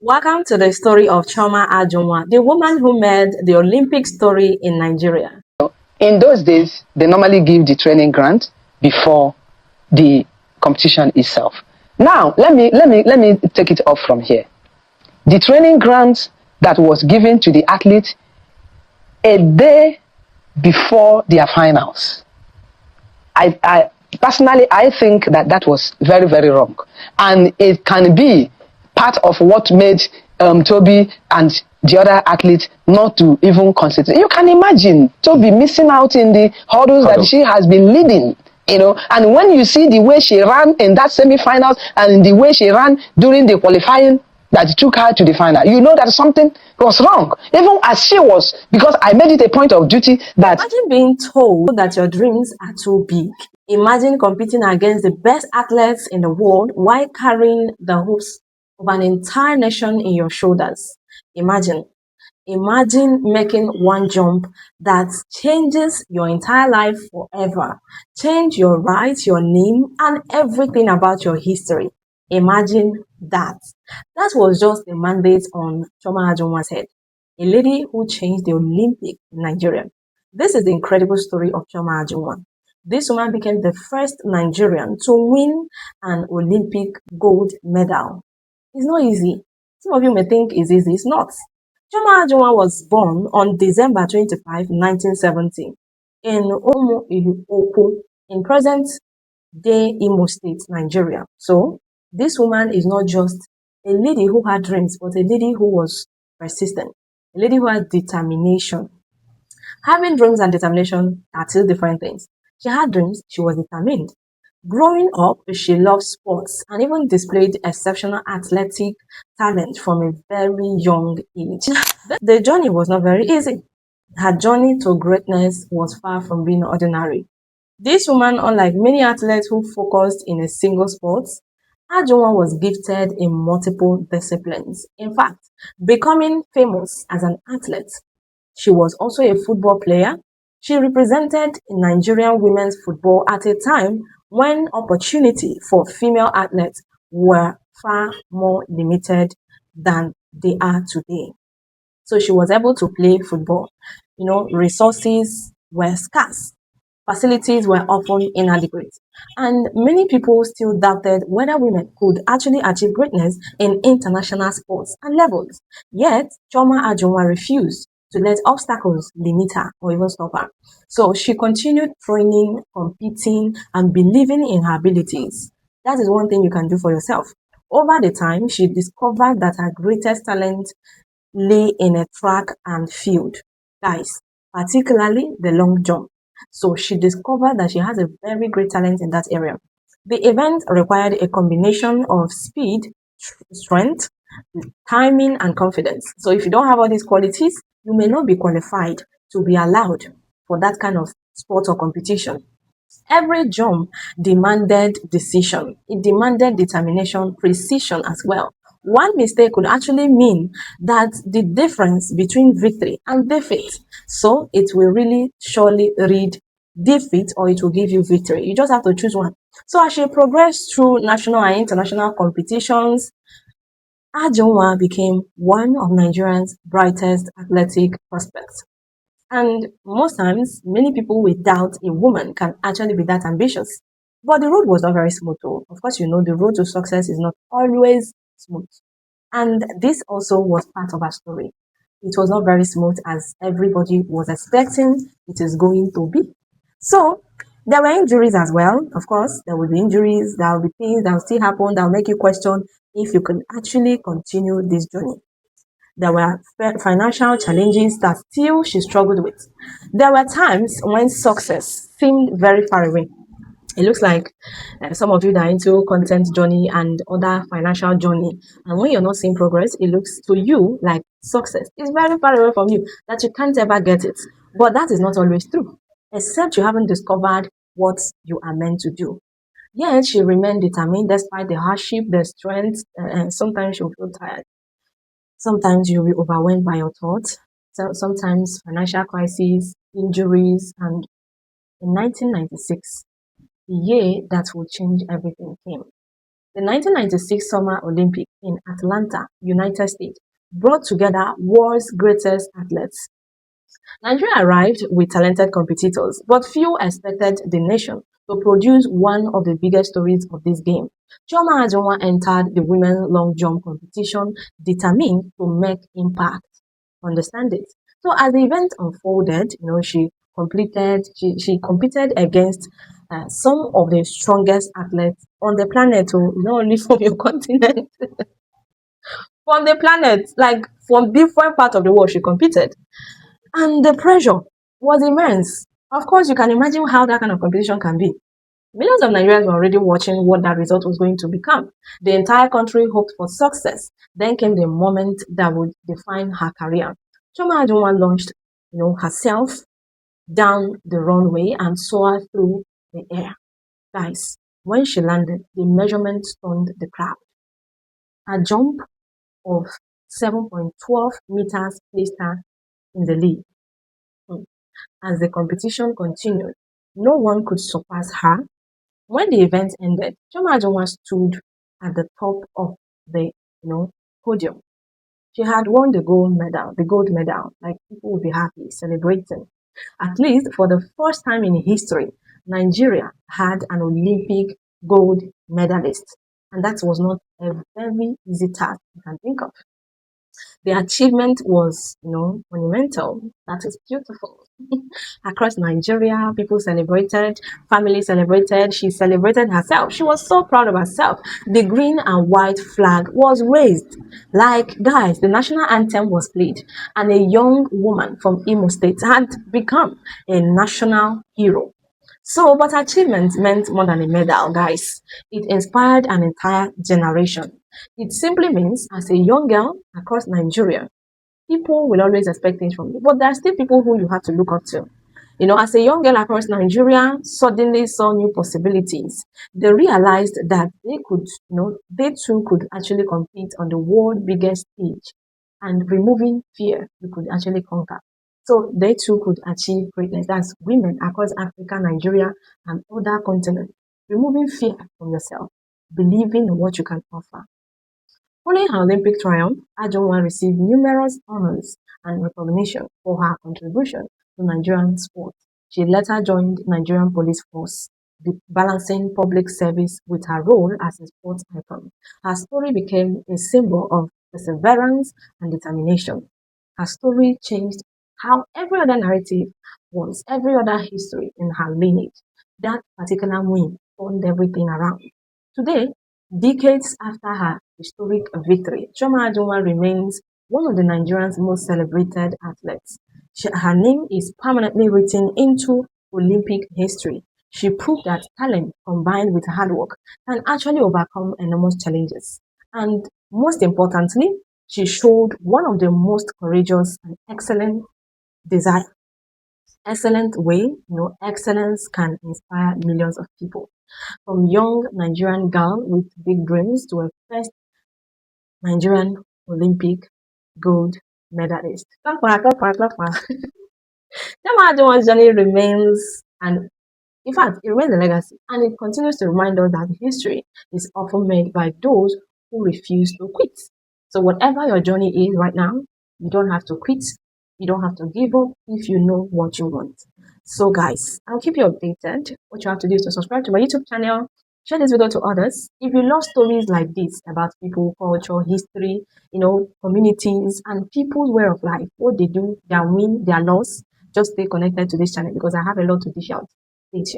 Welcome to the story of Chioma Ajunwa, the woman who made the Olympic story in Nigeria. In those days, they normally give the training grant before the competition itself. Now, let me take it off from here. The training grant that was given to the athlete a day before their finals. I personally, I think that was very, very wrong, and it can be part of what made Toby and the other athletes not to even consider. You can imagine Toby missing out in the hurdles that she has been leading. And when you see the way she ran in that semi-finals and the way she ran during the qualifying that took her to the final, you know that something was wrong. Even as she was, because I made it a point of duty that... Imagine being told that your dreams are too big. Imagine competing against the best athletes in the world while carrying the hopes of an entire nation in your shoulders. Imagine making one jump that changes your entire life forever, change your rights, your name, and everything about your history. Imagine that. That was just the mandate on Chioma Ajunwa's head, a lady who changed the Olympic in Nigeria. This is the incredible story of Chioma Ajunwa. This woman became the first Nigerian to win an Olympic gold medal. It's not easy. Some of you may think it's easy. It's not. Chioma Ajunwa was born on December 25, 1970 in Omu in present-day Imo State, Nigeria. So, this woman is not just a lady who had dreams, but a lady who was persistent, a lady who had determination. Having dreams and determination are two different things. She had dreams, she was determined. Growing up, she loved sports and even displayed exceptional athletic talent from a very young age. The journey was not very easy. Her journey to greatness was far from being ordinary. This woman, unlike many athletes who focused in a single sport, Ajunwa was gifted in multiple disciplines. In fact, becoming famous as an athlete, she was also a football player. She represented Nigerian women's football at a time when opportunity for female athletes were far more limited than they are today. So she was able to play football. Resources were scarce. Facilities were often inadequate. And many people still doubted whether women could actually achieve greatness in international sports and levels. Yet, Chioma Ajunwa refused to let obstacles limit her or even stop her. So she continued training, competing, and believing in her abilities. That is one thing you can do for yourself. Over the time, she discovered that her greatest talent lay in a track and field, guys, particularly the long jump. So she discovered that she has a very great talent in that area. The event required a combination of speed, strength, timing, and confidence. So if you don't have all these qualities, you may not be qualified to be allowed for that kind of sport or competition. Every jump demanded decision. It demanded determination, precision as well. One mistake could actually mean that the difference between victory and defeat. So it will really surely read defeat or it will give you victory. You just have to choose one. So as she progressed through national and international competitions, Ajunwa became one of Nigeria's brightest athletic prospects. And most times, many people will doubt a woman can actually be that ambitious. But the road was not very smooth, though. Of course, the road to success is not always smooth. And this also was part of her story. It was not very smooth as everybody was expecting it is going to be. So, there were injuries as well. Of course, there will be injuries, there will be things that will still happen that will make you question if you can actually continue this journey. There were financial challenges that still she struggled with. There were times when success seemed very far away. It looks like some of you that are into content journey and other financial journey, and when you're not seeing progress, it looks to you like success is very far away from you, that you can't ever get it. But that is not always true, except you haven't discovered what you are meant to do. Yet she remained determined despite the hardship, the strength, and sometimes she would feel tired. Sometimes you'll be overwhelmed by your thoughts. So sometimes financial crises, injuries, and in 1996, the year that would change everything came. The 1996 Summer Olympics in Atlanta, United States, brought together world's greatest athletes. Nigeria arrived with talented competitors, but few expected the nation to produce one of the biggest stories of this game. Chioma Ajunwa entered the women's long jump competition determined to make impact. Understand it? So as the event unfolded, she competed against some of the strongest athletes on the planet, not only from your continent, from the planet, like from different parts of the world, she competed. And the pressure was immense. Of course, you can imagine how that kind of competition can be. Millions of Nigerians were already watching what that result was going to become. The entire country hoped for success. Then came the moment that would define her career. Chioma Ajunwa launched, herself down the runway and soared through the air. Guys, when she landed, the measurement stunned the crowd. Her jump of 7.12 meters placed her in the lead. As the competition continued, no one could surpass her. When the event ended, Chioma Ajunwa stood at the top of the podium. She had won the gold medal, like people would be happy, celebrating. At least for the first time in history, Nigeria had an Olympic gold medalist. And that was not a very easy task you can think of. The achievement was, monumental. That is beautiful. Across Nigeria, people celebrated, family celebrated, she celebrated herself. She was so proud of herself. The green and white flag was raised. Like, guys, the national anthem was played, and a young woman from Imo State had become a national hero. So, but achievement meant more than a medal, guys. It inspired an entire generation. It simply means, as a young girl across Nigeria, people will always expect things from you, but there are still people who you have to look up to. As a young girl across Nigeria suddenly saw new possibilities. They realized that they too could actually compete on the world biggest stage, and removing fear, you could actually conquer. So they too could achieve greatness. That's women across Africa, Nigeria, and other continents. Removing fear from yourself, believing in what you can offer. Following her Olympic triumph, Ajunwa received numerous honors and recognition for her contribution to Nigerian sport. She later joined Nigerian Police Force, balancing public service with her role as a sports icon. Her story became a symbol of perseverance and determination. Her story changed how every other narrative was, every other history in her lineage. That particular win turned everything around. Today, decades after her historic victory, Chioma Ajunwa remains one of the Nigerians' most celebrated athletes. Her name is permanently written into Olympic history. She proved that talent combined with hard work can actually overcome enormous challenges. And most importantly, she showed one of the most courageous and excellent way. Excellence can inspire millions of people. From young Nigerian girl with big dreams to a first Nigerian Olympic gold medalist. Clap for her, clap for her, clap for her. Chioma Ajunwa's journey remains, and in fact, it remains a legacy, and it continues to remind us that history is often made by those who refuse to quit. So whatever your journey is right now, you don't have to quit. You don't have to give up if you know what you want. So guys, I'll keep you updated. What you have to do is to subscribe to my YouTube channel, share this video to others. If you love stories like this about people, culture, history, communities, and people's way of life, what they do, their win, their loss, just stay connected to this channel because I have a lot to dish out. Stay tuned.